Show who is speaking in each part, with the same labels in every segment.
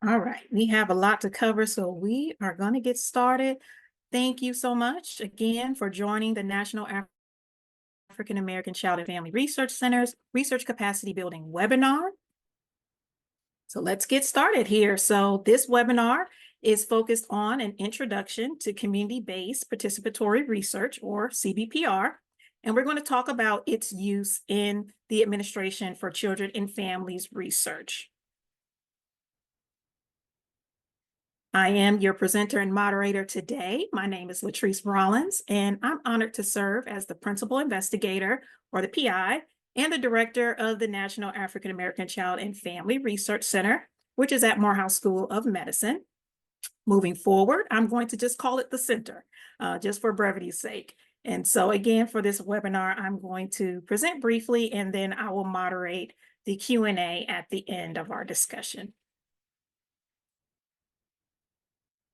Speaker 1: All right, we have a lot to cover, so we are going to get started. Thank you so much again for joining the National African American Child and Family Research Center's Research Capacity Building webinar. So let's get started here. So this webinar is focused on an introduction to community-based participatory research, or CBPR, and we're going to talk about its use in the Administration for Children and Families Research. I am your presenter and moderator today. My name is Latrice Rollins, and I'm honored to serve as the Principal Investigator, or the PI, and the Director of the National African American Child and Family Research Center, which is at Morehouse School of Medicine. Moving forward, I'm going to just call it the center, just for brevity's sake. And so again, for this webinar, I'm going to present briefly, and then I will moderate the Q&A at the end of our discussion.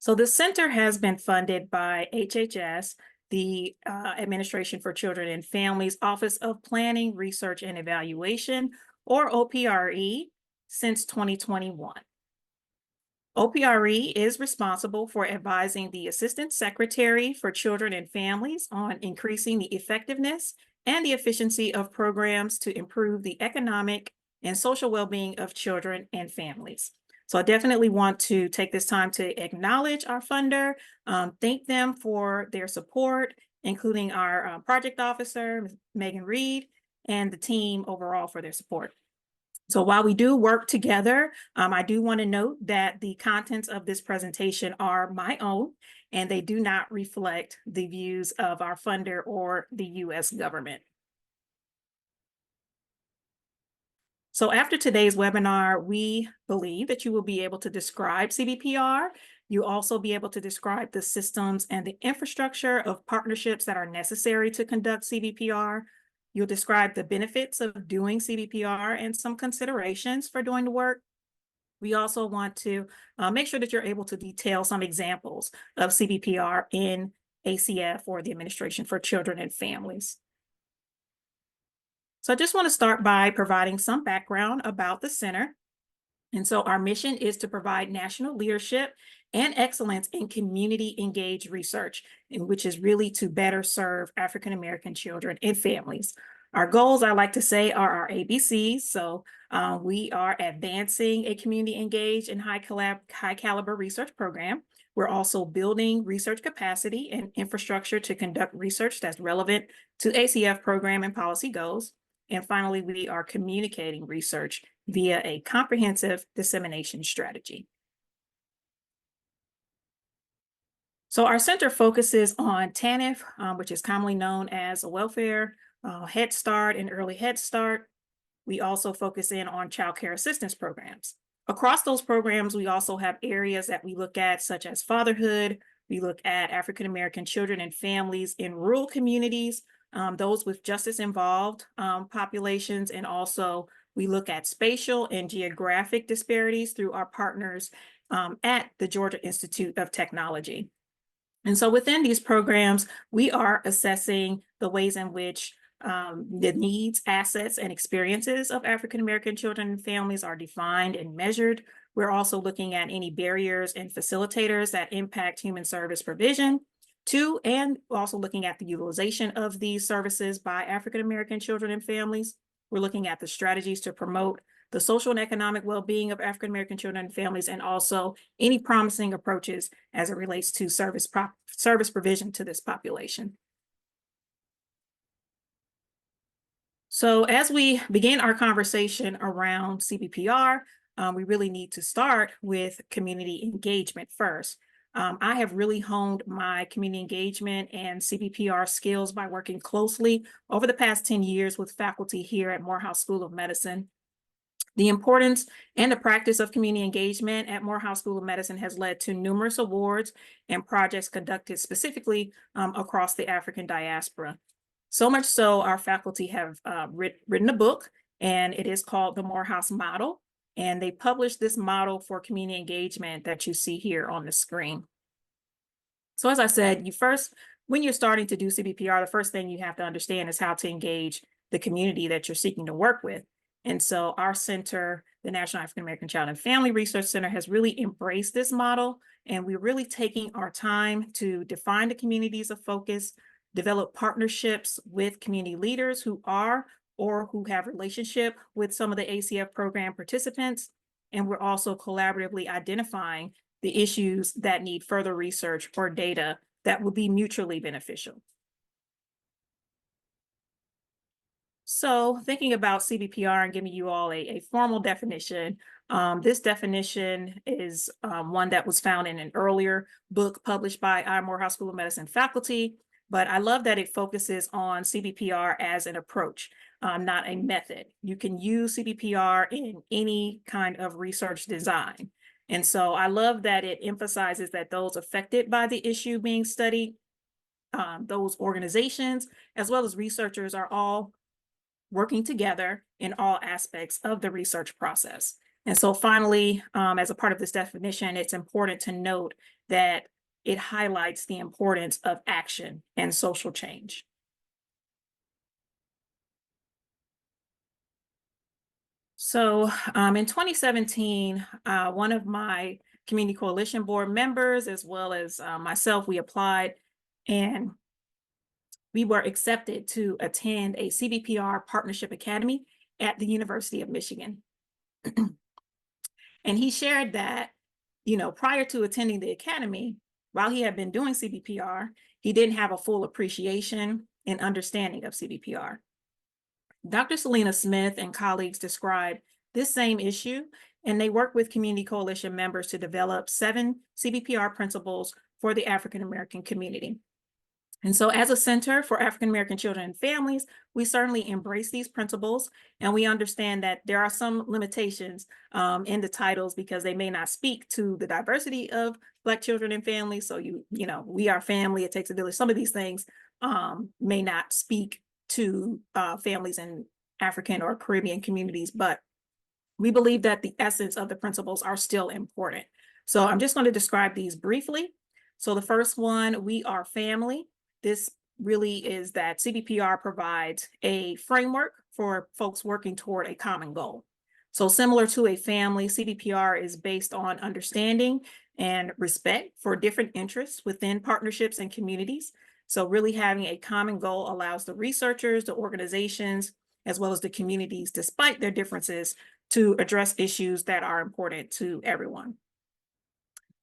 Speaker 1: So the center has been funded by HHS, the Administration for Children and Families Office of Planning, Research, and Evaluation, or OPRE, since 2021. OPRE is responsible for advising the Assistant Secretary for Children and Families on increasing the effectiveness and the efficiency of programs to improve the economic and social well-being of children and families. So I definitely want to take this time to acknowledge our funder, thank them for their support, including our project officer, Ms. Megan Reed, and the team overall for their support. So while we do work together, I do want to note that the contents of this presentation are my own, and they do not reflect the views of our funder or the U.S. government. So after today's webinar, we believe that you will be able to describe CBPR. You'll also be able to describe the systems and the infrastructure of partnerships that are necessary to conduct CBPR. You'll describe the benefits of doing CBPR and some considerations for doing the work. We also want to make sure that you're able to detail some examples of CBPR in ACF, or the Administration for Children and Families. So I just want to start by providing some background about the center. And so our mission is to provide national leadership and excellence in community engaged research, which is really to better serve African American children and families. Our goals, I like to say, are our ABCs. So we are advancing a community engaged and high caliber research program. We're also building research capacity and infrastructure to conduct research that's relevant to ACF program and policy goals. And finally, we are communicating research via a comprehensive dissemination strategy. So our center focuses on TANF, which is commonly known as welfare, Head Start, and early Head Start. We also focus in on child care assistance programs. Across those programs, we also have areas that we look at, such as fatherhood. We look at African American children and families in rural communities, those with justice-involved populations, and also we look at spatial and geographic disparities through our partners at the Georgia Institute of Technology. And so within these programs, we are assessing the ways in which the needs, assets, and experiences of African American children and families are defined and measured. We're also looking at any barriers and facilitators that impact human service provision, and also looking at the utilization of these services by African American children and families. We're looking at the strategies to promote the social and economic well-being of African American children and families, and also any promising approaches as it relates to service provision to this population. So as we begin our conversation around CBPR, we really need to start with community engagement first. I have really honed my community engagement and CBPR skills by working closely over the past 10 years with faculty here at Morehouse School of Medicine. The importance and the practice of community engagement at Morehouse School of Medicine has led to numerous awards and projects conducted specifically across the African diaspora. So much so, our faculty have written a book, and it is called the Morehouse Model. And they published this model for community engagement that you see here on the screen. So as I said, when you're starting to do CBPR, the first thing you have to understand is how to engage the community that you're seeking to work with. And so our center, the National African American Child and Family Research Center has really embraced this model, and we're really taking our time to define the communities of focus, develop partnerships with community leaders who are or who have relationship with some of the ACF program participants. And we're also collaboratively identifying the issues that need further research or data that will be mutually beneficial. So thinking about CBPR and giving you all a formal definition, this definition is one that was found in an earlier book published by I. Morehouse School of Medicine faculty, but I love that it focuses on CBPR as an approach, not a method. You can use CBPR in any kind of research design. And so I love that it emphasizes that those affected by the issue being studied, those organizations, as well as researchers are all working together in all aspects of the research process. And so finally, as a part of this definition, it's important to note that it highlights the importance of action and social change. So in 2017, one of my Community Coalition Board members, as well as myself, we applied and we were accepted to attend a CBPR Partnership Academy at the University of Michigan. And he shared that, prior to attending the academy, while he had been doing CBPR, he didn't have a full appreciation and understanding of CBPR. Dr. Selena Smith and colleagues described this same issue, and they worked with Community Coalition members to develop 7 CBPR principles for the African American community. And so as a Center for African American Children and Families, we certainly embrace these principles, and we understand that there are some limitations in the titles because they may not speak to the diversity of Black children and families. So we are family, it takes a village. Some of these things may not speak to families in African or Caribbean communities, but we believe that the essence of the principles are still important. So I'm just going to describe these briefly. So the first one, we are family. This really is that CBPR provides a framework for folks working toward a common goal. So similar to a family, CBPR is based on understanding and respect for different interests within partnerships and communities. So really having a common goal allows the researchers, the organizations, as well as the communities, despite their differences, to address issues that are important to everyone.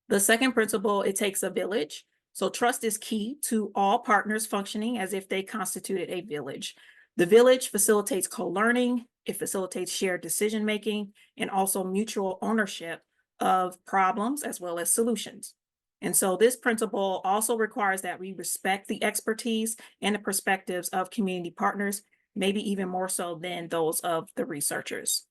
Speaker 1: The second principle, it takes a village. So trust is key to all partners functioning as if they constituted a village. The village facilitates co-learning, it facilitates shared decision-making, and also mutual ownership of problems as well as solutions. And so this principle also requires that we respect the expertise and the perspectives of community partners, maybe even more so than those of the researchers.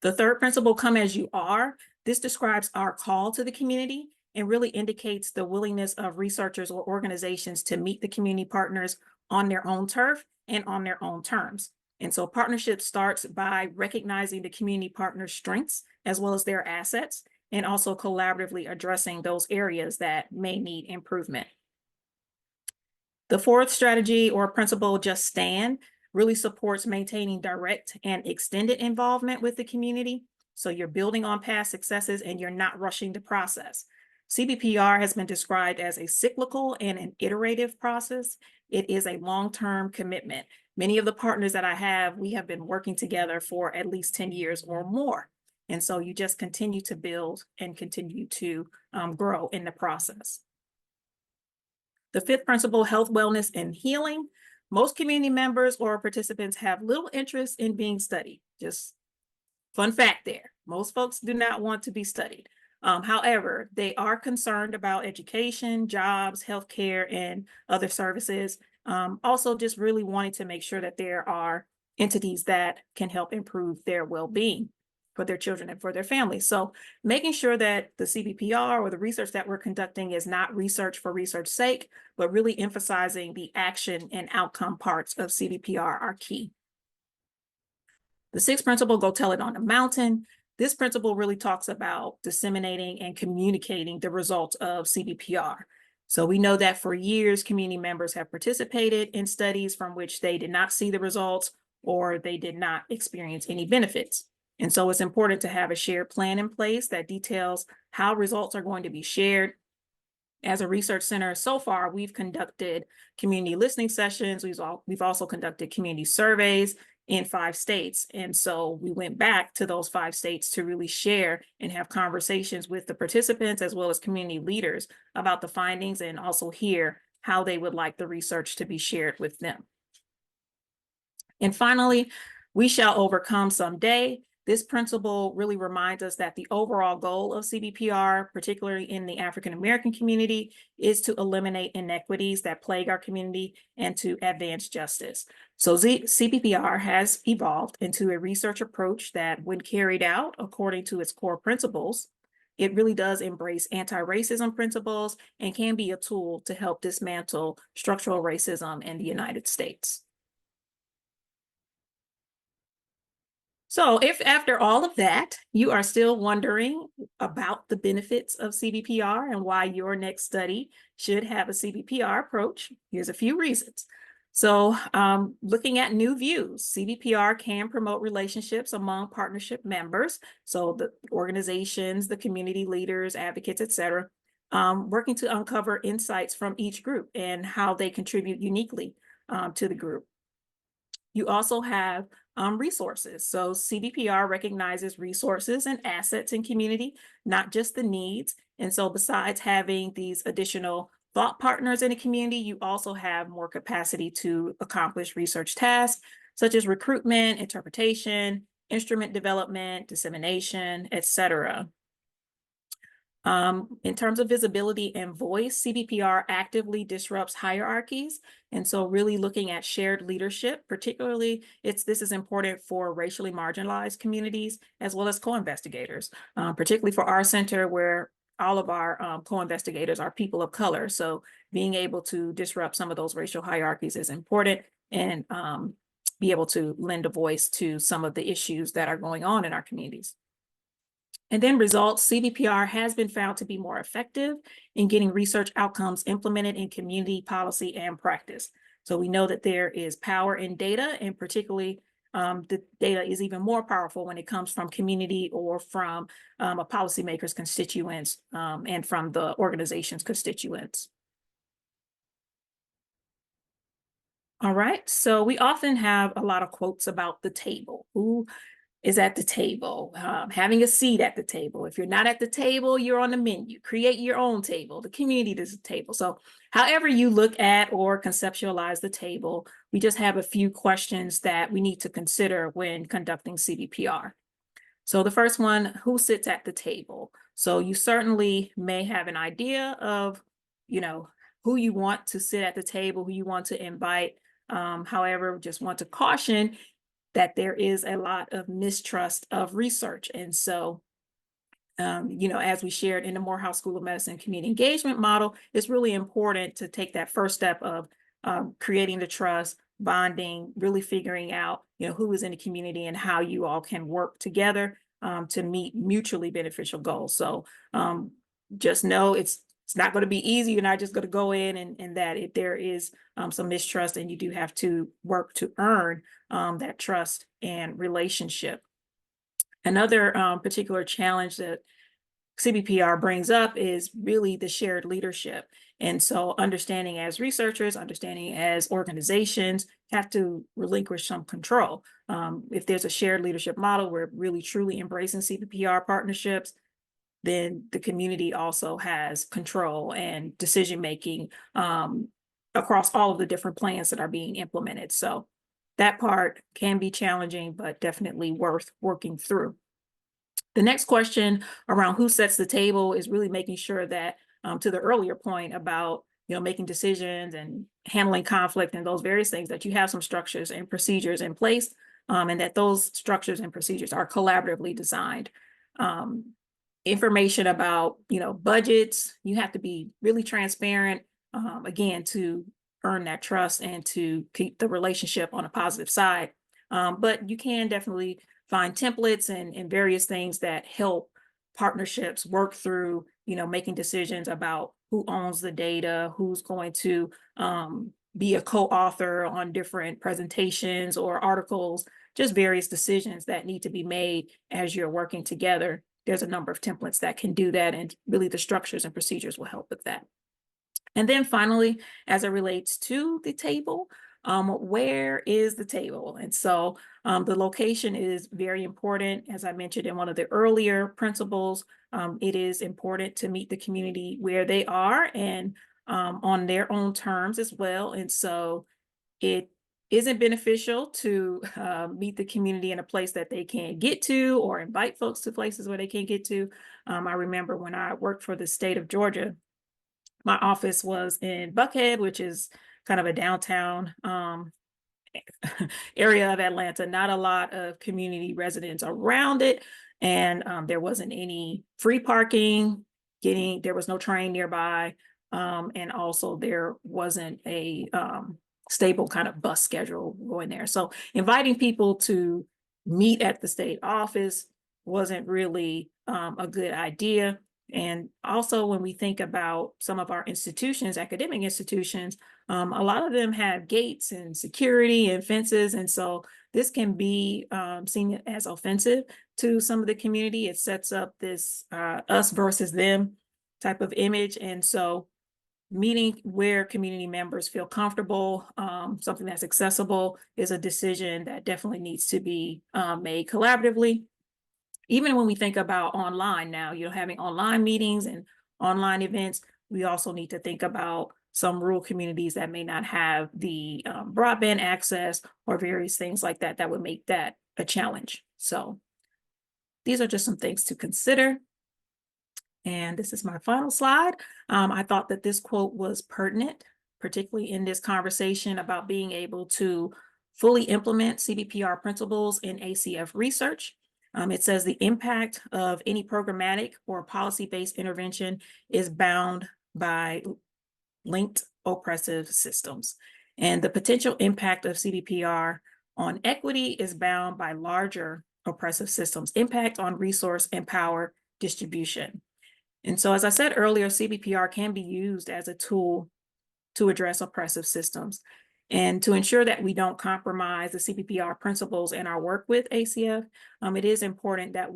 Speaker 1: The third principle, come as you are. This describes our call to the community and really indicates the willingness of researchers or organizations to meet the community partners on their own turf and on their own terms. And so partnership starts by recognizing the community partners' strengths as well as their assets, and also collaboratively addressing those areas that may need improvement. The fourth strategy or principle, just stand, really supports maintaining direct and extended involvement with the community. So you're building on past successes and you're not rushing the process. CBPR has been described as a cyclical and an iterative process. It is a long-term commitment. Many of the partners that I have, we have been working together for at least 10 years or more. And so you just continue to build and continue to grow in the process. The fifth principle, health, wellness, and healing. Most community members or participants have little interest in being studied. Just fun fact there. Most folks do not want to be studied. However, they are concerned about education, jobs, healthcare, and other services. Also, just really wanting to make sure that there are entities that can help improve their well-being for their children and for their families. So making sure that the CBPR or the research that we're conducting is not research for research's sake, but really emphasizing the action and outcome parts of CBPR are key. The sixth principle, go tell it on the mountain. This principle really talks about disseminating and communicating the results of CBPR. So we know that for years, community members have participated in studies from which they did not see the results or they did not experience any benefits. And so it's important to have a shared plan in place that details how results are going to be shared. As a research center, so far, we've conducted community listening sessions. We've also conducted community surveys in 5 states. And so we went back to those 5 states to really share and have conversations with the participants as well as community leaders about the findings, and also hear how they would like the research to be shared with them. And finally, we shall overcome someday. This principle really reminds us that the overall goal of CBPR, particularly in the African American community, is to eliminate inequities that plague our community and to advance justice. So CBPR has evolved into a research approach that, when carried out according to its core principles, it really does embrace anti-racism principles and can be a tool to help dismantle structural racism in the United States. So if after all of that, you are still wondering about the benefits of CBPR and why your next study should have a CBPR approach, here's a few reasons. So looking at new views, CBPR can promote relationships among partnership members. So the organizations, the community leaders, advocates, et cetera, working to uncover insights from each group and how they contribute uniquely to the group. You also have resources. So CBPR recognizes resources and assets in community, not just the needs. And so besides having these additional thought partners in a community, you also have more capacity to accomplish research tasks such as recruitment, interpretation, instrument development, dissemination, etc. In terms of visibility and voice, CBPR actively disrupts hierarchies. And so really looking at shared leadership, particularly this is important for racially marginalized communities as well as co-investigators, particularly for our center where all of our co-investigators are people of color. So being able to disrupt some of those racial hierarchies is important, and be able to lend a voice to some of the issues that are going on in our communities. And then results, CBPR has been found to be more effective in getting research outcomes implemented in community policy and practice. So we know that there is power in data, and particularly the data is even more powerful when it comes from community or from a policymaker's constituents, and from the organization's constituents. All right, so we often have a lot of quotes about the table. Who is at the table, having a seat at the table. If you're not at the table, you're on the menu. Create your own table. The community is the table. So however you look at or conceptualize the table, we just have a few questions that we need to consider when conducting CBPR. So the first one, who sits at the table? So you certainly may have an idea of, who you want to sit at the table, who you want to invite. However, just want to caution that there is a lot of mistrust of research. And so, as we shared in the Morehouse School of Medicine community engagement model, it's really important to take that first step of creating the trust, bonding, really figuring out, who is in the community and how you all can work together to meet mutually beneficial goals. So just know it's not going to be easy. You're not just going to go in, and that if there is some mistrust, and you do have to work to earn that trust and relationship. Another particular challenge that CBPR brings up is really the shared leadership. And so understanding as researchers, understanding as organizations, have to relinquish some control. If there's a shared leadership model, we're really truly embracing CBPR partnerships, then the community also has control and decision-making across all of the different plans that are being implemented. So that part can be challenging, but definitely worth working through. The next question around who sets the table is really making sure that, to the earlier point about, making decisions and handling conflict and those various things, that you have some structures and procedures in place, and that those structures and procedures are collaboratively designed. Information about, budgets, you have to be really transparent, again, to earn that trust and to keep the relationship on a positive side. But you can definitely find templates and various things that help partnerships work through, making decisions about who owns the data, who's going to be a co-author on different presentations or articles, just various decisions that need to be made as you're working together. There's a number of templates that can do that, and really the structures and procedures will help with that. And then finally, as it relates to the table, where is the table? And so the location is very important. As I mentioned in one of the earlier principles, it is important to meet the community where they are and on their own terms as well. And so it isn't beneficial to meet the community in a place that they can't get to or invite folks to places where they can't get to. I remember when I worked for the state of Georgia, my office was in Buckhead, which is kind of a downtown area of Atlanta, not a lot of community residents around it. And there wasn't any free parking, there was no train nearby. And also there wasn't a stable kind of bus schedule going there. So inviting people to meet at the state office wasn't really a good idea. And also, when we think about some of our institutions, academic institutions, a lot of them have gates and security and fences. And so this can be seen as offensive to some of the community. It sets up this us versus them type of image. And so meeting where community members feel comfortable, something that's accessible, is a decision that definitely needs to be made collaboratively. Even when we think about online now, having online meetings and online events, we also need to think about some rural communities that may not have the broadband access or various things like that that would make that a challenge. So these are just some things to consider. And this is my final slide. I thought that this quote was pertinent, particularly in this conversation about being able to fully implement CBPR principles in ACF research. It says the impact of any programmatic or policy-based intervention is bound by linked oppressive systems. And the potential impact of CBPR on equity is bound by larger oppressive systems, impact on resource and power distribution. And so, as I said earlier, CBPR can be used as a tool to address oppressive systems. And to ensure that we don't compromise the CBPR principles in our work with ACF, it is important that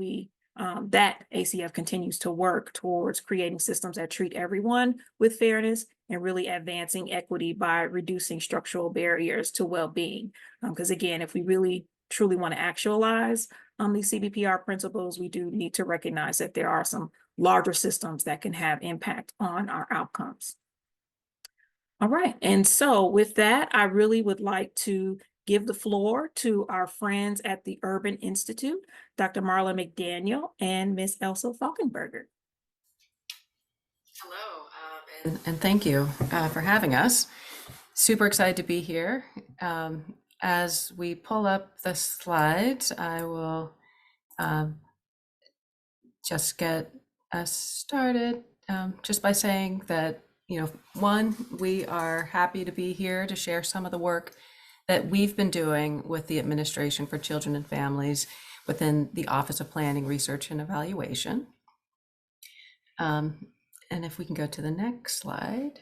Speaker 1: that ACF continues to work towards creating systems that treat everyone with fairness and really advancing equity by reducing structural barriers to well-being. Because again, if we really truly want to actualize these CBPR principles, we do need to recognize that there are some larger systems that can have impact on our outcomes. All right, and so with that, I really would like to give the floor to our friends at the Urban Institute, Dr. Marla McDaniel and Ms. Elsa Falkenberger.
Speaker 2: Hello, and thank you for having us. Super excited to be here. As we pull up the slides, I will just get us started just by saying that, one, we are happy to be here to share some of the work that we've been doing with the Administration for Children and Families within the Office of Planning, Research, and Evaluation. And if we can go to the next slide.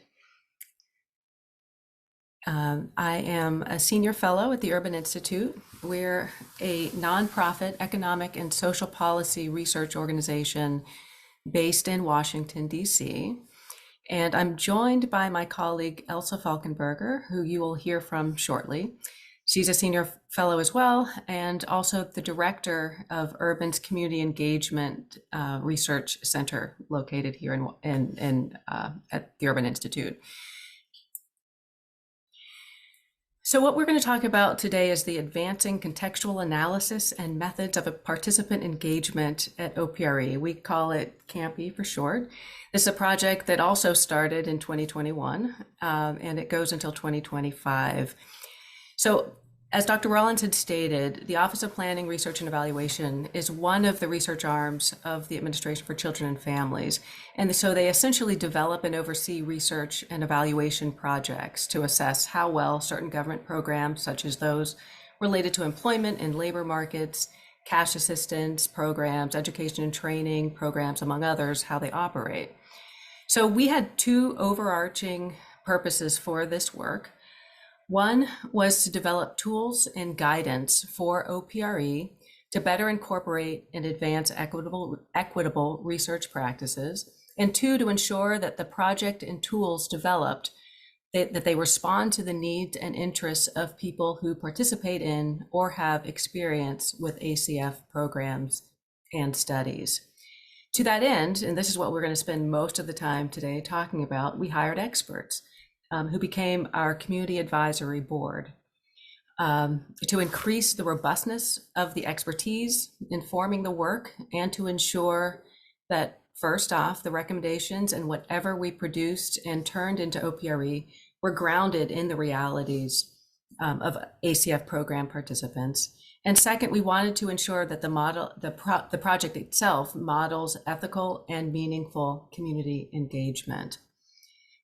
Speaker 2: I am a senior fellow at the Urban Institute. We're a nonprofit economic and social policy research organization based in Washington, D.C. And I'm joined by my colleague, Elsa Falkenberger, who you will hear from shortly. She's a senior fellow as well, and also the director of Urban's Community Engagement Research Center located here at the Urban Institute. So what we're going to talk about today is the advancing contextual analysis and methods of a participant engagement at OPRE. We call it CAMPE for short. This is a project that also started in 2021, and it goes until 2025. So as Dr. Rollins had stated, the Office of Planning, Research, and Evaluation is one of the research arms of the Administration for Children and Families. And so they essentially develop and oversee research and evaluation projects to assess how well certain government programs, such as those related to employment and labor markets, cash assistance programs, education and training programs, among others, how they operate. So we had two overarching purposes for this work. One was to develop tools and guidance for OPRE to better incorporate and advance equitable research practices, and two, to ensure that the project and tools developed that they respond to the needs and interests of people who participate in or have experience with ACF programs and studies. To that end, and this is what we're going to spend most of the time today talking about, we hired experts who became our community advisory board to increase the robustness of the expertise informing the work, and to ensure that, first off, the recommendations and whatever we produced and turned into OPRE were grounded in the realities of ACF program participants. And second, we wanted to ensure that the project itself models ethical and meaningful community engagement.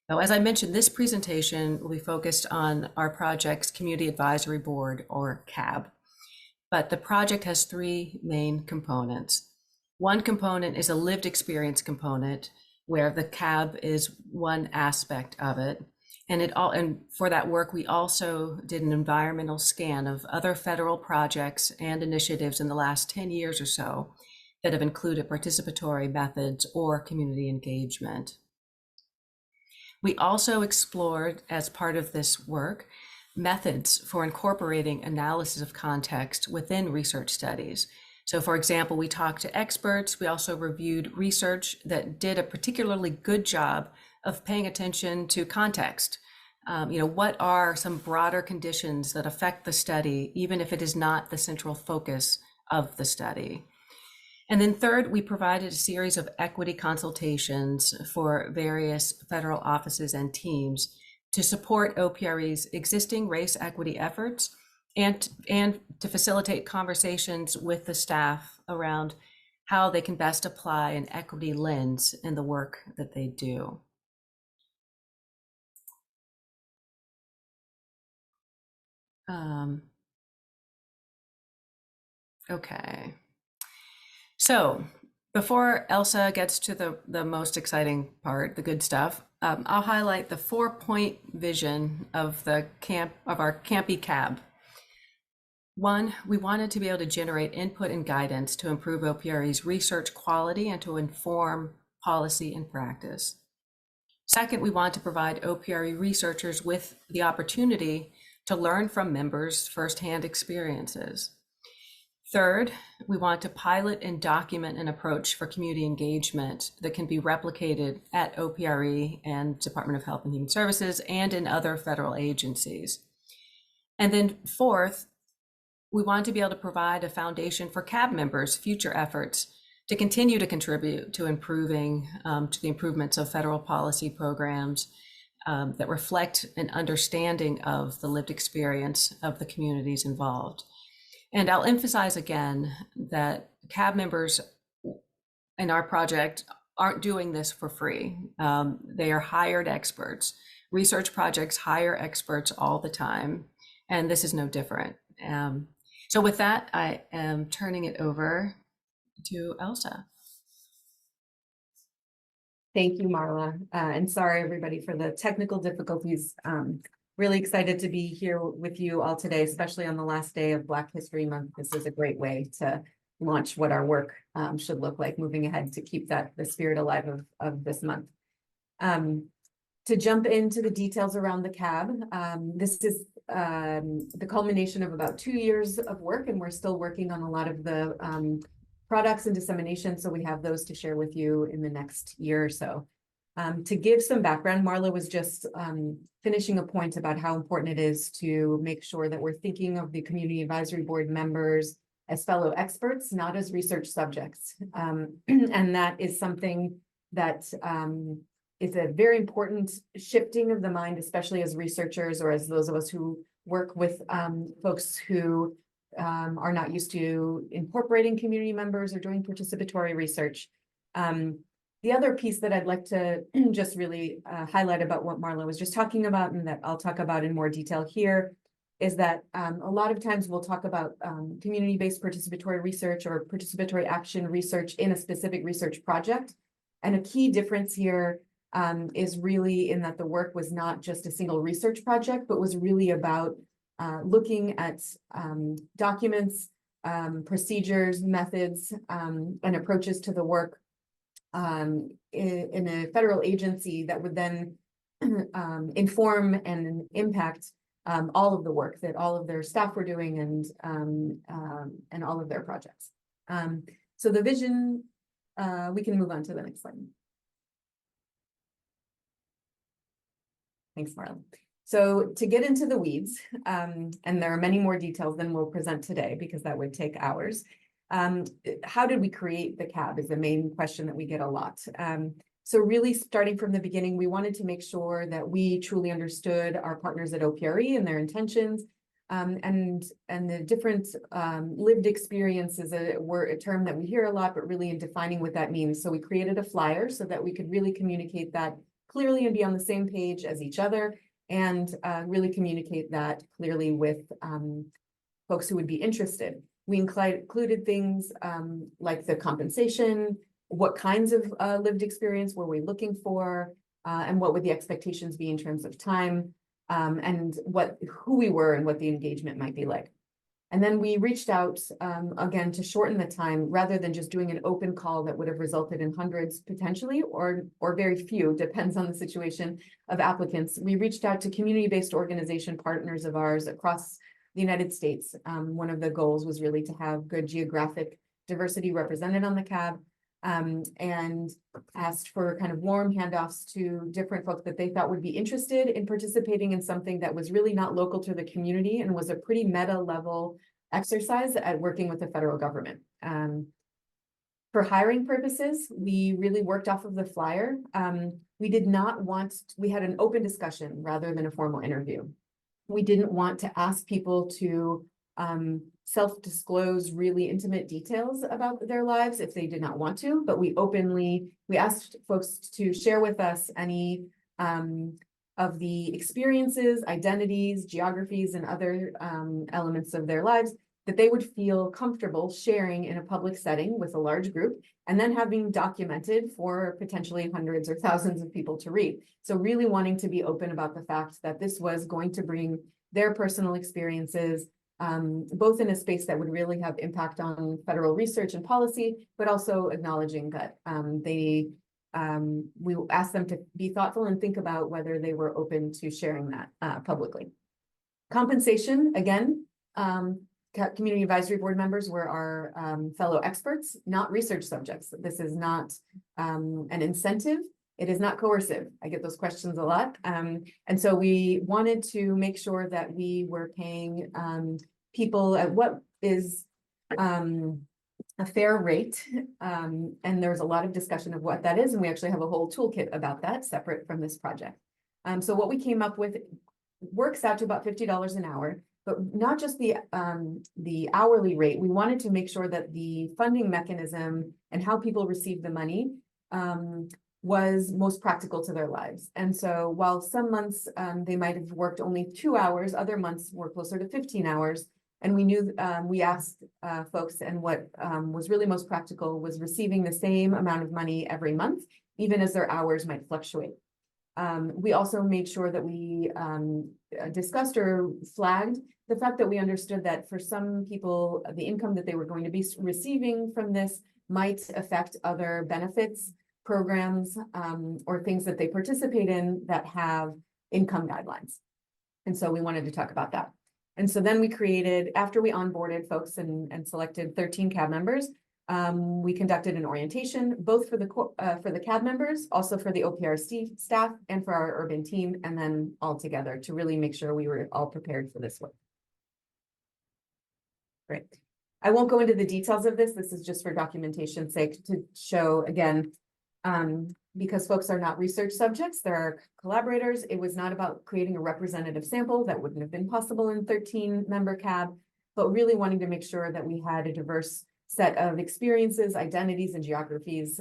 Speaker 2: Now, as I mentioned, this presentation will be focused on our project's Community Advisory Board, or CAB. But the project has three main components. One component is a lived experience component, where the CAB is one aspect of it. And for that work, we also did an environmental scan of other federal projects and initiatives in the last 10 years or so that have included participatory methods or community engagement. We also explored, as part of this work, methods for incorporating analysis of context within research studies. So, for example, we talked to experts. We also reviewed research that did a particularly good job of paying attention to context. What are some broader conditions that affect the study, even if it is not the central focus of the study? And then third, we provided a series of equity consultations for various federal offices and teams to support OPRE's existing race equity efforts, and to facilitate conversations with the staff around how they can best apply an equity lens in the work that they do. Okay. So before Elsa gets to the most exciting part, the good stuff, I'll highlight the 4-point vision of our Campy CAB. One, we wanted to be able to generate input and guidance to improve OPRE's research quality and to inform policy and practice. Second, we want to provide OPRE researchers with the opportunity to learn from members' firsthand experiences. Third, we want to pilot and document an approach for community engagement that can be replicated at OPRE and Department of Health and Human Services and in other federal agencies. And then fourth, we want to be able to provide a foundation for CAB members' future efforts to continue to contribute to improving to the improvements of federal policy programs that reflect an understanding of the lived experience of the communities involved. And I'll emphasize again that CAB members in our project aren't doing this for free. They are hired experts. Research projects hire experts all the time, and this is no different. So with that, I am turning it over to Elsa.
Speaker 3: Thank you, Marla. And sorry, everybody, for the technical difficulties. Really excited to be here with you all today, especially on the last day of Black History Month. This is a great way to launch what our work should look like moving ahead to keep the spirit alive of this month. To jump into the details around the CAB, this is the culmination of about 2 years of work, and we're still working on a lot of the products and dissemination. So we have those to share with you in the next year or so. To give some background, Marla was just finishing a point about how important it is to make sure that we're thinking of the Community Advisory Board members as fellow experts, not as research subjects. And that is something that is a very important shifting of the mind, especially as researchers or as those of us who work with folks who are not used to incorporating community members or doing participatory research. The other piece that I'd like to just really highlight about what Marla was just talking about, and that I'll talk about in more detail here, is that a lot of times we'll talk about community-based participatory research or participatory action research in a specific research project. And a key difference here is really in that the work was not just a single research project, but was really about looking at documents, procedures, methods, and approaches to the work in a federal agency that would then inform and impact all of the work that all of their staff were doing and all of their projects. So the vision, we can move on to the next slide. Thanks, Marla. So to get into the weeds, and there are many more details than we'll present today because that would take hours. How did we create the CAB is the main question that we get a lot. So really starting from the beginning, we wanted to make sure that we truly understood our partners at OPRE and their intentions, and the different lived experiences were a term that we hear a lot, but really in defining what that means. So we created a flyer so that we could really communicate that clearly and be on the same page as each other, and really communicate that clearly with folks who would be interested. We included things like the compensation, what kinds of lived experience were we looking for, and what would the expectations be in terms of time, and who we were and what the engagement might be like. And then we reached out again to shorten the time rather than just doing an open call that would have resulted in hundreds potentially, or very few, depends on the situation of applicants. We reached out to community-based organization partners of ours across the United States. One of the goals was really to have good geographic diversity represented on the CAB, and asked for kind of warm handoffs to different folks that they thought would be interested in participating in something that was really not local to the community and was a pretty meta level exercise at working with the federal government. For hiring purposes, we really worked off of the flyer. We had an open discussion rather than a formal interview. We didn't want to ask people to self-disclose really intimate details about their lives if they did not want to, but we asked folks to share with us any of the experiences, identities, geographies, and other elements of their lives that they would feel comfortable sharing in a public setting with a large group, and then having documented for potentially hundreds or thousands of people to read. So really wanting to be open about the fact that this was going to bring their personal experiences, both in a space that would really have impact on federal research and policy, but also acknowledging that we asked them to be thoughtful and think about whether they were open to sharing that publicly. Compensation, again, community advisory board members were our fellow experts, not research subjects. This is not an incentive. It is not coercive. I get those questions a lot. And so we wanted to make sure that we were paying people at what is a fair rate. And there's a lot of discussion of what that is. And we actually have a whole toolkit about that separate from this project. So what we came up with works out to about $50 an hour, but not just the hourly rate. We wanted to make sure that the funding mechanism and how people receive the money was most practical to their lives. And so while some months they might have worked only 2 hours, other months were closer to 15 hours. And we knew, we asked folks, and what was really most practical was receiving the same amount of money every month, even as their hours might fluctuate. We also made sure that we discussed or flagged the fact that we understood that for some people, the income that they were going to be receiving from this might affect other benefits, programs, or things that they participate in that have income guidelines. And so we wanted to talk about that. And so then we created, after we onboarded folks and selected 13 CAB members, we conducted an orientation, both for the CAB members, also for the OPRC staff, and for our urban team, and then all together to really make sure we were all prepared for this work. Great. I won't go into the details of this. This is just for documentation's sake to show, again, because folks are not research subjects, there are collaborators. It was not about creating a representative sample. That wouldn't have been possible in 13-member CAB, but really wanting to make sure that we had a diverse set of experiences, identities, and geographies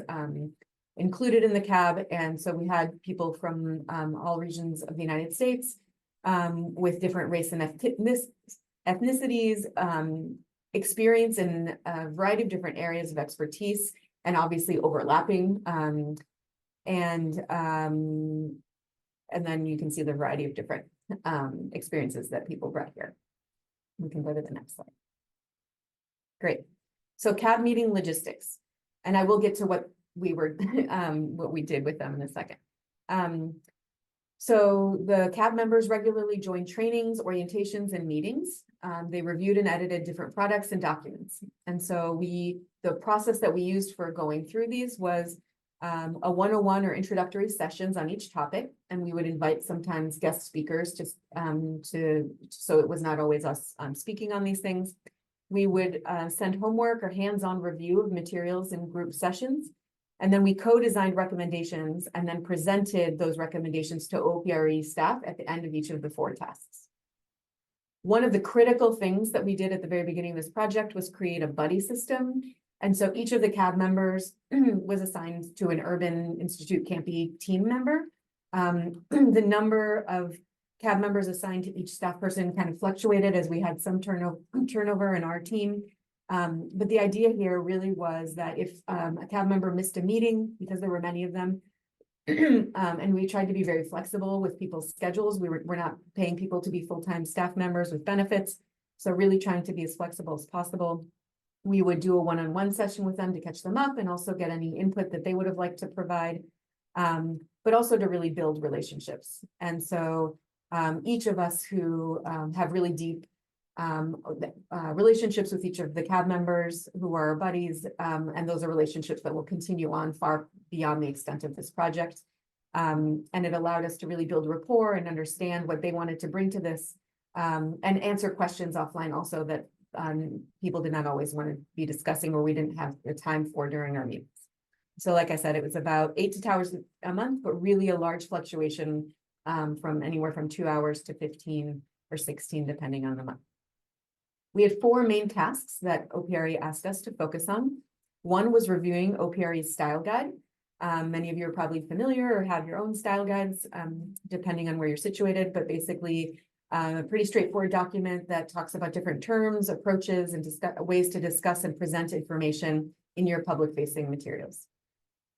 Speaker 3: included in the CAB. And so we had people from all regions of the United States with different race and ethnicities, experience in a variety of different areas of expertise, and obviously overlapping And then you can see the variety of different experiences that people brought here. We can go to the next slide. Great. So CAB meeting logistics, and I will get to what we were, what we did with them in a second. So the CAB members regularly joined trainings, orientations, and meetings. They reviewed and edited different products and documents. And so the process that we used for going through these was a 101 or introductory sessions on each topic, and we would invite sometimes guest speakers so it was not always us speaking on these things. We would send homework or hands-on review of materials in group sessions, and then we co-designed recommendations and then presented those recommendations to OPRE staff at the end of each of the 4 tasks. One of the critical things that we did at the very beginning of this project was create a buddy system. And so each of the CAB members was assigned to an Urban Institute Campy team member. The number of CAB members assigned to each staff person kind of fluctuated as we had some turnover in our team. But the idea here really was that if a CAB member missed a meeting, because there were many of them, and we tried to be very flexible with people's schedules. We're not paying people to be full-time staff members with benefits. So really trying to be as flexible as possible. We would do a one-on-one session with them to catch them up and also get any input that they would have liked to provide, but also to really build relationships. And so each of us who have really deep relationships with each of the CAB members who are our buddies, and those are relationships that will continue on far beyond the extent of this project. And it allowed us to really build rapport and understand what they wanted to bring to this, and answer questions offline also that people did not always want to be discussing or we didn't have the time for during our meetings. So like I said, it was about 8 to 10 hours a month, but really a large fluctuation from anywhere from 2 hours to 15 or 16, depending on the month. We had 4 main tasks that OPRE asked us to focus on. One was reviewing OPRE's style guide. Many of you are probably familiar or have your own style guides, depending on where you're situated, but basically a pretty straightforward document that talks about different terms, approaches, and ways to discuss and present information in your public-facing materials.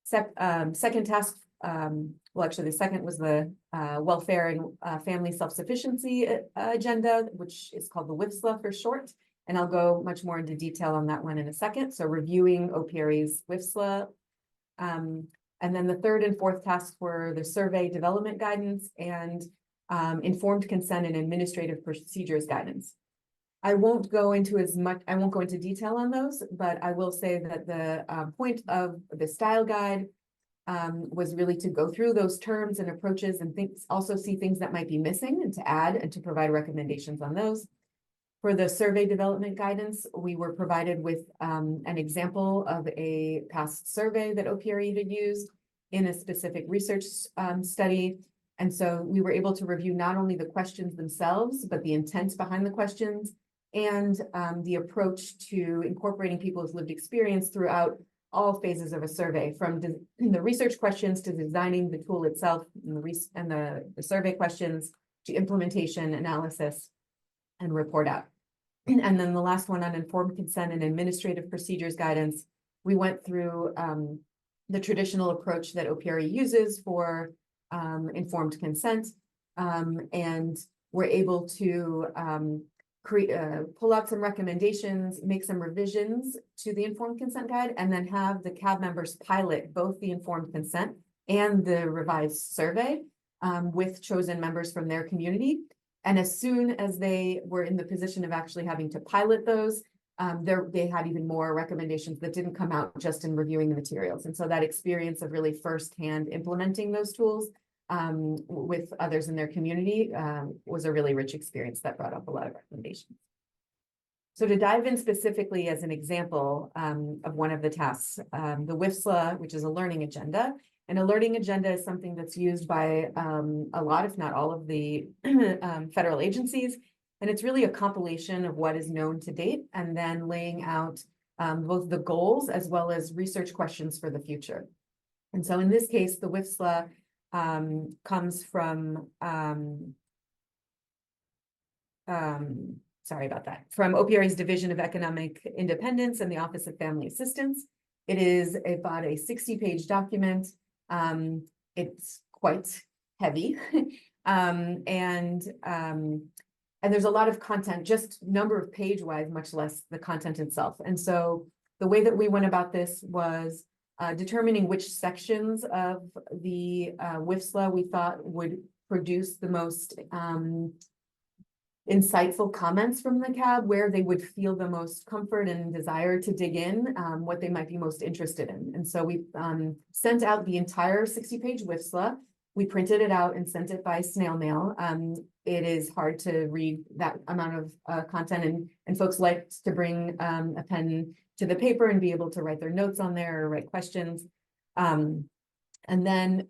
Speaker 3: Second task, well, actually, the second was the welfare and family self-sufficiency agenda, which is called the WFSLA for short. And I'll go much more into detail on that one in a second. So reviewing OPRE's WFSLA. And then the third and fourth tasks were the survey development guidance and informed consent and administrative procedures guidance. I won't go into detail on those, but I will say that the point of the style guide was really to go through those terms and approaches and also see things that might be missing and to add and to provide recommendations on those. For the survey development guidance, we were provided with an example of a past survey that OPRE had used in a specific research study. And so we were able to review not only the questions themselves, but the intent behind the questions and the approach to incorporating people's lived experience throughout all phases of a survey, from the research questions to designing the tool itself and the survey questions to implementation, analysis, and report out. And then the last one on informed consent and administrative procedures guidance, we went through the traditional approach that OPRE uses for informed consent, and we're able to pull out some recommendations, make some revisions to the informed consent guide, and then have the CAB members pilot both the informed consent and the revised survey with chosen members from their community. And as soon as they were in the position of actually having to pilot those, they had even more recommendations that didn't come out just in reviewing the materials. And so that experience of really firsthand implementing those tools with others in their community was a really rich experience that brought up a lot of recommendations. So to dive in specifically as an example of one of the tasks, the WFSLA, which is a learning agenda. And a learning agenda is something that's used by a lot, if not all, of the federal agencies. And it's really a compilation of what is known to date and then laying out both the goals as well as research questions for the future. And so in this case, the WFSLA comes from, sorry about that, from OPRE's Division of Economic Independence and the Office of Family Assistance. It is about a 60-page document It's quite heavy. And there's a lot of content, just number of page wise, much less the content itself. And so the way that we went about this was determining which sections of the WIFSLA we thought would produce the most insightful comments from the CAB, where they would feel the most comfort and desire to dig in, what they might be most interested in. And so we sent out the entire 60-page WIFSLA. We printed it out and sent it by snail mail. It is hard to read that amount of content, and folks like to bring a pen to the paper and be able to write their notes on there or write questions. And then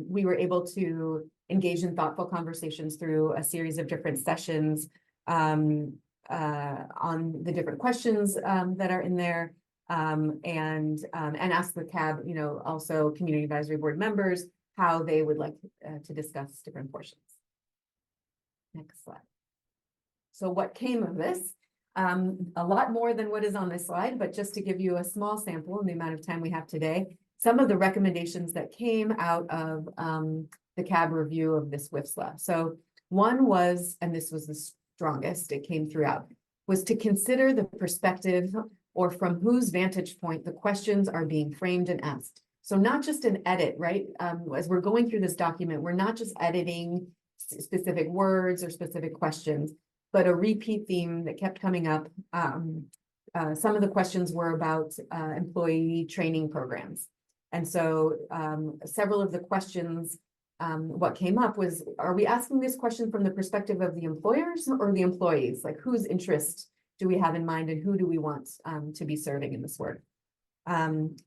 Speaker 3: we were able to engage in thoughtful conversations through a series of different sessions on the different questions that are in there, and ask the CAB, also community advisory board members, how they would like to discuss different portions. Next slide. So what came of this? A lot more than what is on this slide, but just to give you a small sample in the amount of time we have today, some of the recommendations that came out of the CAB review of this WIFSLA. So one was, and this was the strongest, it came throughout, was to consider the perspective or from whose vantage point the questions are being framed and asked. So not just an edit, right? As we're going through this document, we're not just editing specific words or specific questions, but a repeat theme that kept coming up. Some of the questions were about employee training programs. And so several of the questions, what came up was, are we asking this question from the perspective of the employers or the employees? Like, whose interest do we have in mind and who do we want to be serving in this work?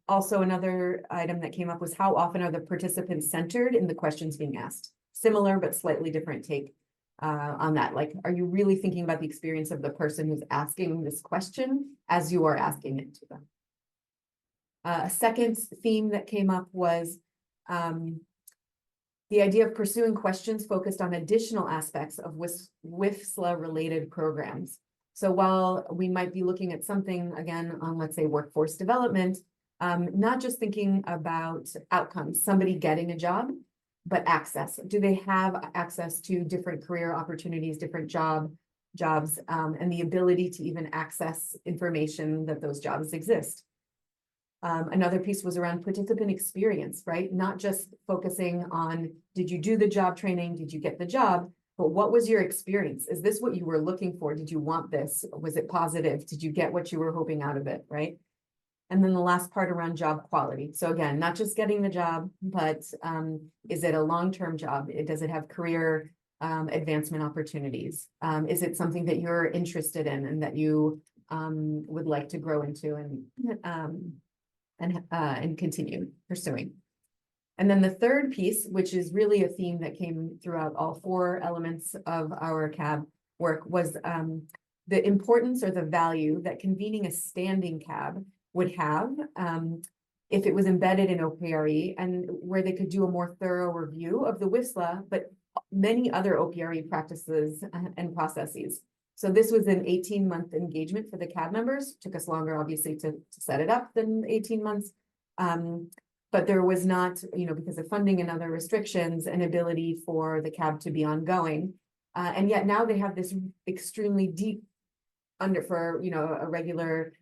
Speaker 3: Also, another item that came up was, how often are the participants centered in the questions being asked? Similar, but slightly different take on that. Like, are you really thinking about the experience of the person who's asking this question as you are asking it to them? A second theme that came up was the idea of pursuing questions focused on additional aspects of WIFSLA-related programs. So while we might be looking at something, again, on, let's say, workforce development, not just thinking about outcomes, somebody getting a job, but access. Do they have access to different career opportunities, different jobs, and the ability to even access information that those jobs exist? Another piece was around participant experience, right? Not just focusing on, did you do the job training? Did you get the job? But what was your experience? Is this what you were looking for? Did you want this? Was it positive? Did you get what you were hoping out of it, right? And then the last part around job quality. So again, not just getting the job, but is it a long-term job? Does it have career advancement opportunities? Is it something that you're interested in and that you would like to grow into and continue pursuing? And then the third piece, which is really a theme that came throughout all four elements of our CAB work, was the importance or the value that convening a standing CAB would have if it was embedded in OPRE, and where they could do a more thorough review of the WIFSLA, but many other OPRE practices and processes. So this was an 18-month engagement for the CAB members. Took us longer, obviously, to set it up than 18 months. But there was not, because of funding and other restrictions, an ability for the CAB to be ongoing. And yet now they have this extremely deep for a regular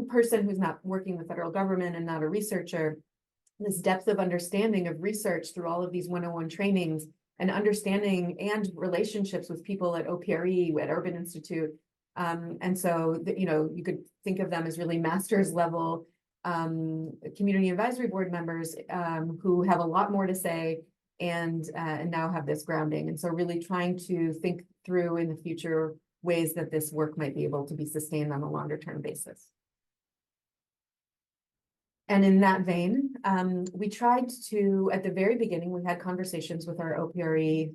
Speaker 3: person who's not working with federal government and not a researcher, this depth of understanding of research through all of these 101 trainings and understanding and relationships with people at OPRE, at Urban Institute. And so, you could think of them as really master's level community advisory board members who have a lot more to say and now have this grounding. And so really trying to think through in the future ways that this work might be able to be sustained on a longer term basis. And in that vein, we tried to, at the very beginning, we had conversations with our OPRE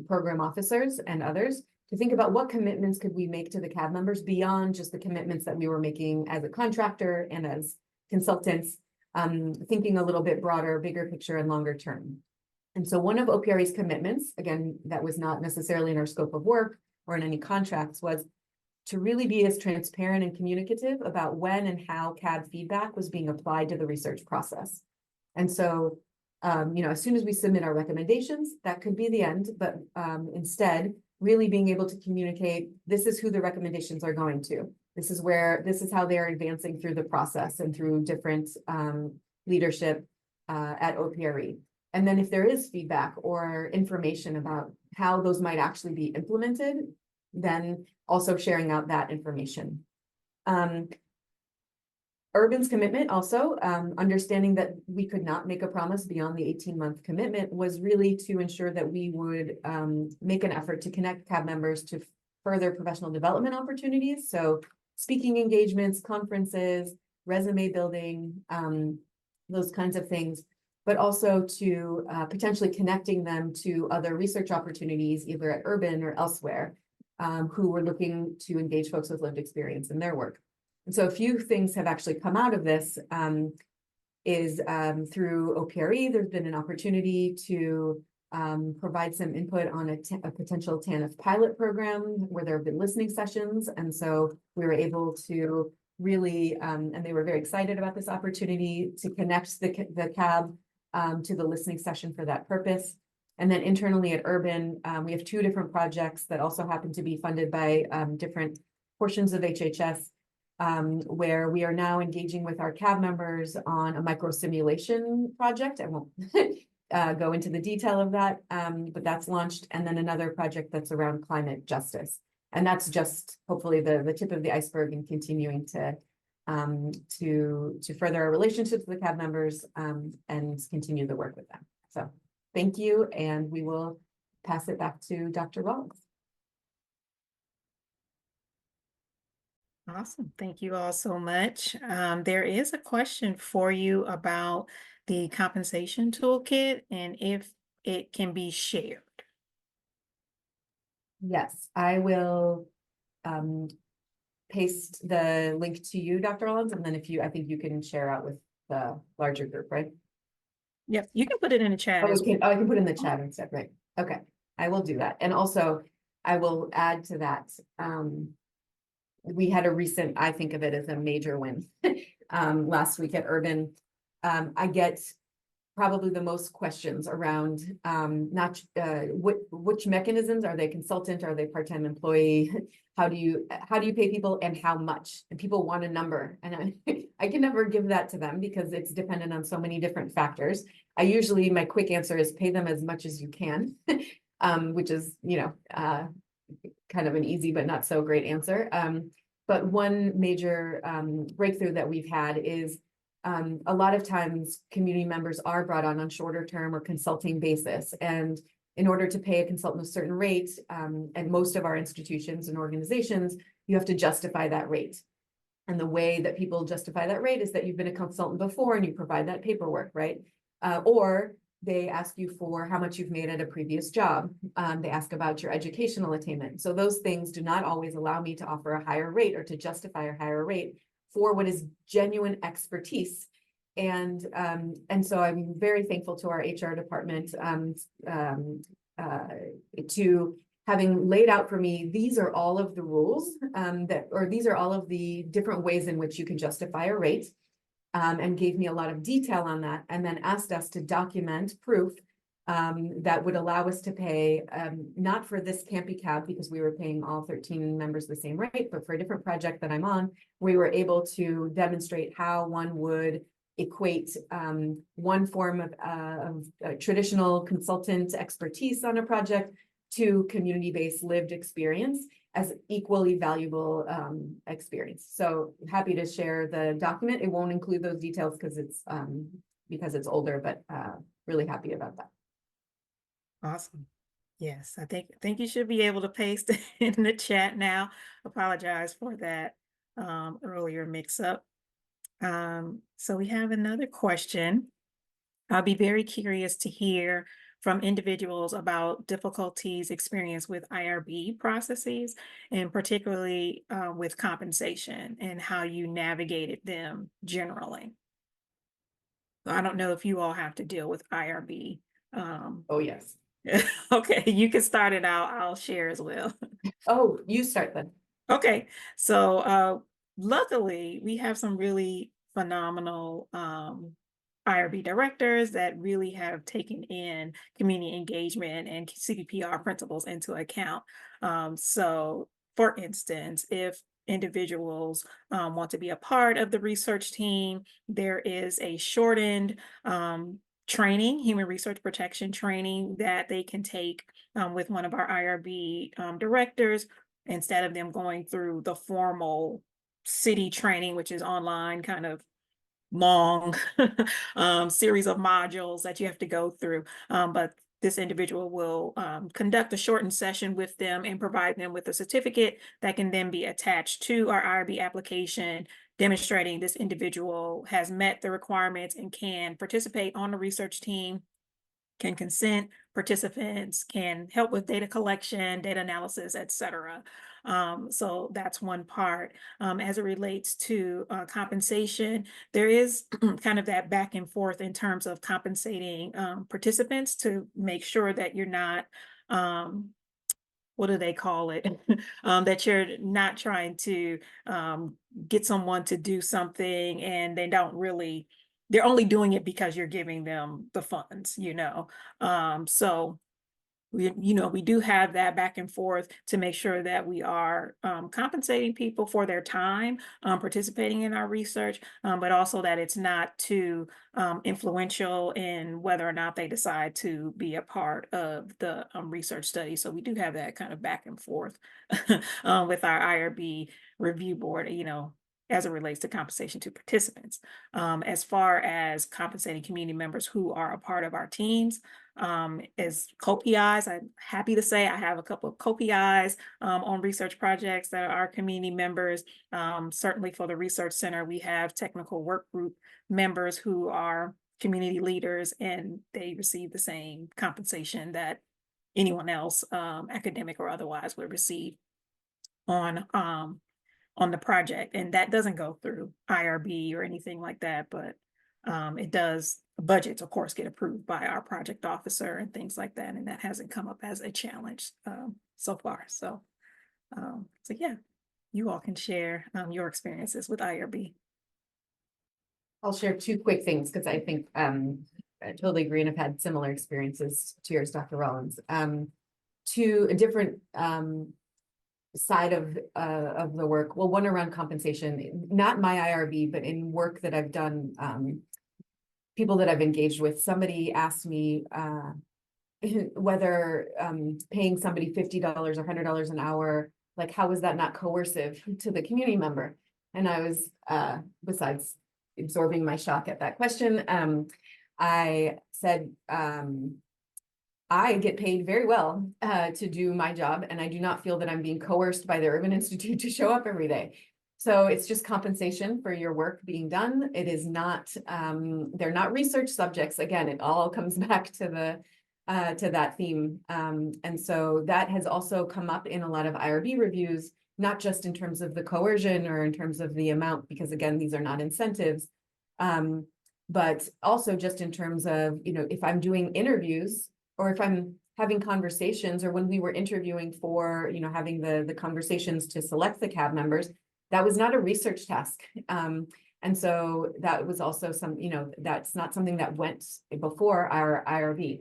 Speaker 3: program officers and others to think about what commitments could we make to the CAB members beyond just the commitments that we were making as a contractor and as consultants, thinking a little bit broader, bigger picture and longer term. And so one of OPRE's commitments, again, that was not necessarily in our scope of work or in any contracts, was to really be as transparent and communicative about when and how CAB feedback was being applied to the research process. And so as soon as we submit our recommendations, that could be the end, but instead, really being able to communicate, this is who the recommendations are going to. This is how they're advancing through the process and through different leadership at OPRE. And then if there is feedback or information about how those might actually be implemented, then also sharing out that information. Urban's commitment also, understanding that we could not make a promise beyond the 18-month commitment, was really to ensure that we would make an effort to connect CAB members to further professional development opportunities. So speaking engagements, conferences, resume building, those kinds of things, but also to potentially connecting them to other research opportunities, either at Urban or elsewhere, who were looking to engage folks with lived experience in their work. And so a few things have actually come out of this, through OPRE, there's been an opportunity to provide some input on a potential TANF pilot program where there have been listening sessions. And so we were able to really, and they were very excited about this opportunity to connect the CAB to the listening session for that purpose. And then internally at Urban, we have 2 different projects that also happen to be funded by different portions of HHS, where we are now engaging with our CAB members on a micro simulation project. I won't go into the detail of that, but that's launched. And then another project that's around climate justice. And that's just hopefully the tip of the iceberg and continuing to further our relationships with the CAB members and continue the work with them. So thank you. And we will pass it back to Dr. Rollins.
Speaker 1: Awesome. Thank you all so much. There is a question for you about the compensation toolkit and if it can be shared.
Speaker 3: Yes, I will paste the link to you, Dr. Rollins, and then I think you can share out with the larger group, right?
Speaker 1: Yep, you can put it in the chat as well.
Speaker 3: I can put in the chat instead, right? Okay, I will do that. And also, I will add to that, we had a recent, I think of it as a major win, last week at Urban. I get probably the most questions around which mechanisms. Are they consultant? Are they part-time employee? How do you pay people and how much? And people want a number, and I can never give that to them because it's dependent on so many different factors. My quick answer is pay them as much as you can, which is kind of an easy but not so great answer. But one major breakthrough that we've had is a lot of times community members are brought on shorter term or consulting basis. And in order to pay a consultant a certain rate, and most of our institutions and organizations, you have to justify that rate. And the way that people justify that rate is that you've been a consultant before and you provide that paperwork, right? Or they ask you for how much you've made at a previous job. They ask about your educational attainment. So those things do not always allow me to offer a higher rate or to justify a higher rate for what is genuine expertise. And so I'm very thankful to our HR department to having laid out for me, these are all of the rules these are all of the different ways in which you can justify a rate, and gave me a lot of detail on that, and then asked us to document proof that would allow us to pay, not for this Campy Cab, because we were paying all 13 members the same rate, but for a different project that I'm on, we were able to demonstrate how one would equate one form of traditional consultant expertise on a project to community-based lived experience as equally valuable experience. So happy to share the document. It won't include those details because it's older, but really happy about that.
Speaker 1: Awesome. Yes, I think you should be able to paste it in the chat now. Apologize for that earlier mix-up. So we have another question. I'll be very curious to hear from individuals about difficulties experienced with IRB processes, and particularly with compensation and how you navigated them generally. So I don't know if you all have to deal with IRB.
Speaker 3: Oh, yes.
Speaker 1: Okay, you can start it out. I'll share as well.
Speaker 3: Oh, you start then.
Speaker 1: Okay, so luckily we have some really phenomenal IRB directors that really have taken in community engagement and CBPR principles into account. So, for instance, if individuals want to be a part of the research team, there is a shortened training, human resource protection training that they can take with one of our IRB directors instead of them going through the formal city training, which is online, kind of long series of modules that you have to go through. But this individual will conduct a shortened session with them and provide them with a certificate that can then be attached to our IRB application, demonstrating this individual has met the requirements and can participate on the research team, can consent, participants can help with data collection, data analysis, etc. So that's one part. As it relates to compensation, there is kind of that back and forth in terms of compensating participants to make sure that you're not, what do they call it? That you're not trying to get someone to do something and they don't really, they're only doing it because you're giving them the funds, you know. So we do have that back and forth to make sure that we are compensating people for their time participating in our research, but also that it's not too influential in whether or not they decide to be a part of the research study. So we do have that kind of back and forth with our IRB review board, as it relates to compensation to participants. As far as compensating community members who are a part of our teams, as co-PIs, I'm happy to say I have a couple of co-PIs on research projects that are community members. Certainly for the Research Center, we have technical work group members who are community leaders, and they receive the same compensation that anyone else, academic or otherwise, would receive on the project. And that doesn't go through IRB or anything like that, but it does. Budgets, of course, get approved by our project officer and things like that, and that hasn't come up as a challenge so far. So yeah, you all can share your experiences with IRB.
Speaker 3: I'll share two quick things because I think I totally agree and have had similar experiences to yours, Dr. Rollins. To a different side of the work. Well, one around compensation, not my IRB, but in work that I've done, people that I've engaged with. Somebody asked me whether paying somebody $50 or $100 an hour, like how is that not coercive to the community member? And I was, besides absorbing my shock at that question, I said, I get paid very well to do my job, and I do not feel that I'm being coerced by the Urban Institute to show up every day. So it's just compensation for your work being done. It is not, they're not research subjects. Again, it all comes back to that theme. And so that has also come up in a lot of IRB reviews, not just in terms of the coercion or in terms of the amount, because again, these are not incentives, but also just in terms of, if I'm doing interviews or if I'm having conversations, or when we were interviewing for, having the conversations to select the CAB members, that was not a research task. And so that was also that's not something that went before our IRB.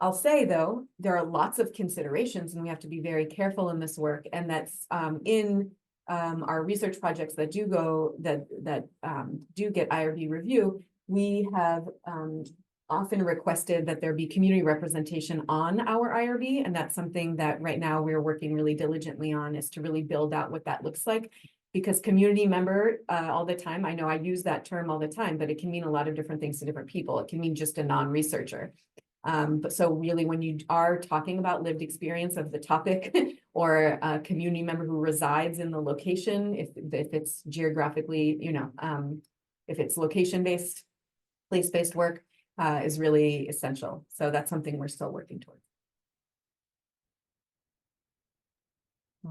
Speaker 3: I'll say though, there are lots of considerations and we have to be very careful in this work. And that's in our research projects that do get IRB review, we have often requested that there be community representation on our IRB. And that's something that right now we're working really diligently on, is to really build out what that looks like. Because community member all the time, I know I use that term all the time, but it can mean a lot of different things to different people. It can mean just a non-researcher. But so really when you are talking about lived experience of the topic or a community member who resides in the location, if it's geographically, if it's location-based, place-based work is really essential. So that's something we're still working towards.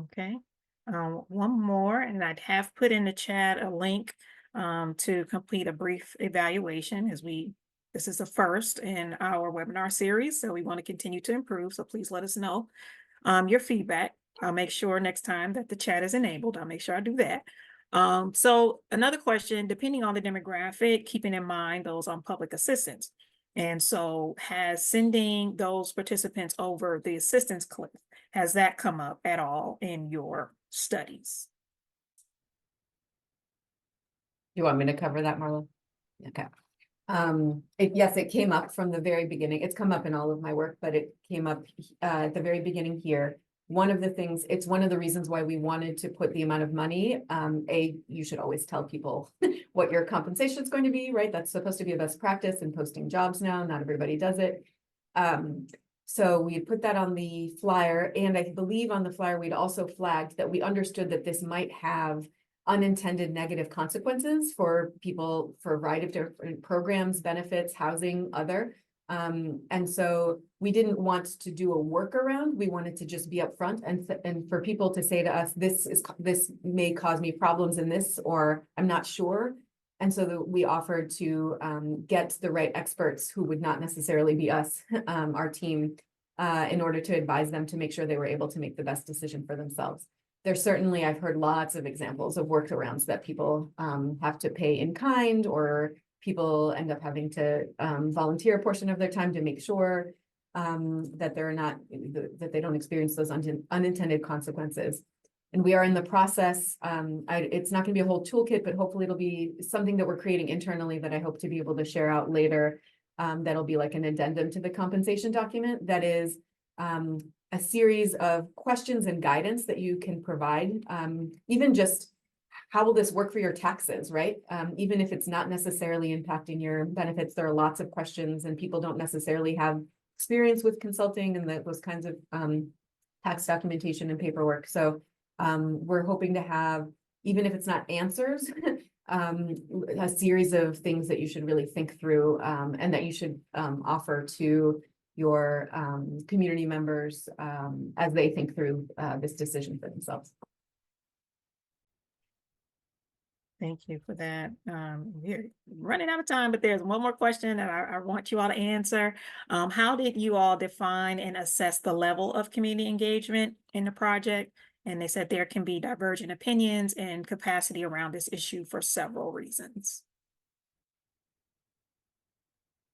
Speaker 1: Okay. One more, and I'd have put in the chat a link to complete a brief evaluation, as this is the first in our webinar series, so we want to continue to improve. So please let us know your feedback. I'll make sure next time that the chat is enabled. I'll make sure I do that. So another question, depending on the demographic, keeping in mind those on public assistance. And so has sending those participants over the assistance cliff, has that come up at all in your studies?
Speaker 3: You want me to cover that, Marla? Okay. Yes, it came up from the very beginning. It's come up in all of my work, but it came up at the very beginning here. One of the things, it's one of the reasons why we wanted to put the amount of money. You should always tell people what your compensation is going to be, right? That's supposed to be a best practice in posting jobs now. Not everybody does it. So we put that on the flyer, and I believe on the flyer, we'd also flagged that we understood that this might have unintended negative consequences for people for a variety of different programs, benefits, housing, other. And so we didn't want to do a workaround. We wanted to just be upfront and for people to say to us, this may cause me problems in this, or I'm not sure. And so we offered to get the right experts who would not necessarily be us, our team, in order to advise them to make sure they were able to make the best decision for themselves. There's certainly, I've heard lots of examples of workarounds that people have to pay in kind, or people end up having to volunteer a portion of their time to make sure that that they don't experience those unintended consequences. And we are in the process. It's not going to be a whole toolkit, but hopefully it'll be something that we're creating internally that I hope to be able to share out later. That'll be like an addendum to the compensation document that is a series of questions and guidance that you can provide, even just how will this work for your taxes, right? Even if it's not necessarily impacting your benefits, there are lots of questions, and people don't necessarily have experience with consulting and those kinds of tax documentation and paperwork. So we're hoping to have, even if it's not answers, a series of things that you should really think through and that you should offer to your community members as they think through this decision for themselves.
Speaker 1: Thank you for that. We're running out of time, but there's one more question that I want you all to answer. How did you all define and assess the level of community engagement in the project? And they said there can be divergent opinions and capacity around this issue for several reasons.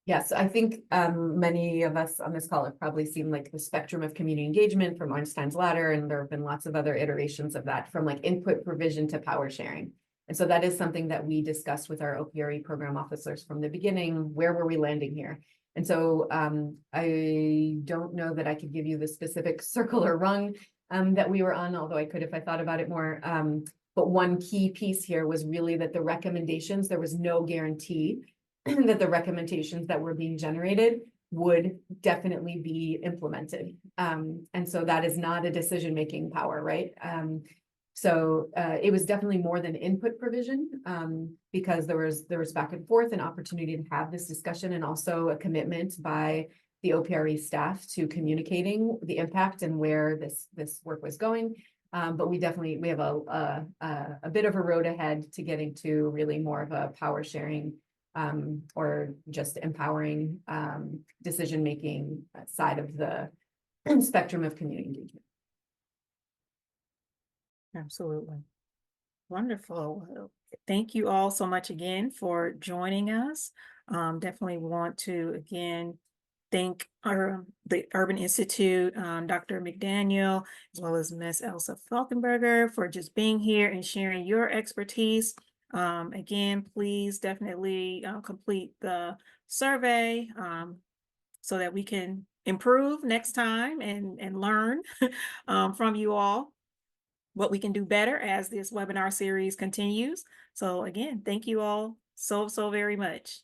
Speaker 3: Yes, I think many of us on this call have probably seen like the spectrum of community engagement from Einstein's ladder, and there have been lots of other iterations of that, from like input provision to power sharing. And so that is something that we discussed with our OPRE program officers from the beginning. Where were we landing here? And so I don't know that I could give you the specific circle or rung that we were on, although I could if I thought about it more. But one key piece here was really that the recommendations, there was no guarantee that the recommendations that were being generated would definitely be implemented. And so that is not a decision-making power, right? So it was definitely more than input provision because there was back and forth, an opportunity to have this discussion, and also a commitment by the OPRE staff to communicating the impact and where this work was going. But we have a bit of a road ahead to getting to really more of a power sharing or just empowering decision-making side of the spectrum of community engagement.
Speaker 1: Absolutely. Wonderful. Well, thank you all so much again for joining us. Definitely want to again thank the Urban Institute, Dr. McDaniel, as well as Ms. Elsa Falkenberger for just being here and sharing your expertise. Again, please definitely complete the survey so that we can improve next time and learn from you all what we can do better as this webinar series continues. So again, thank you all so very much.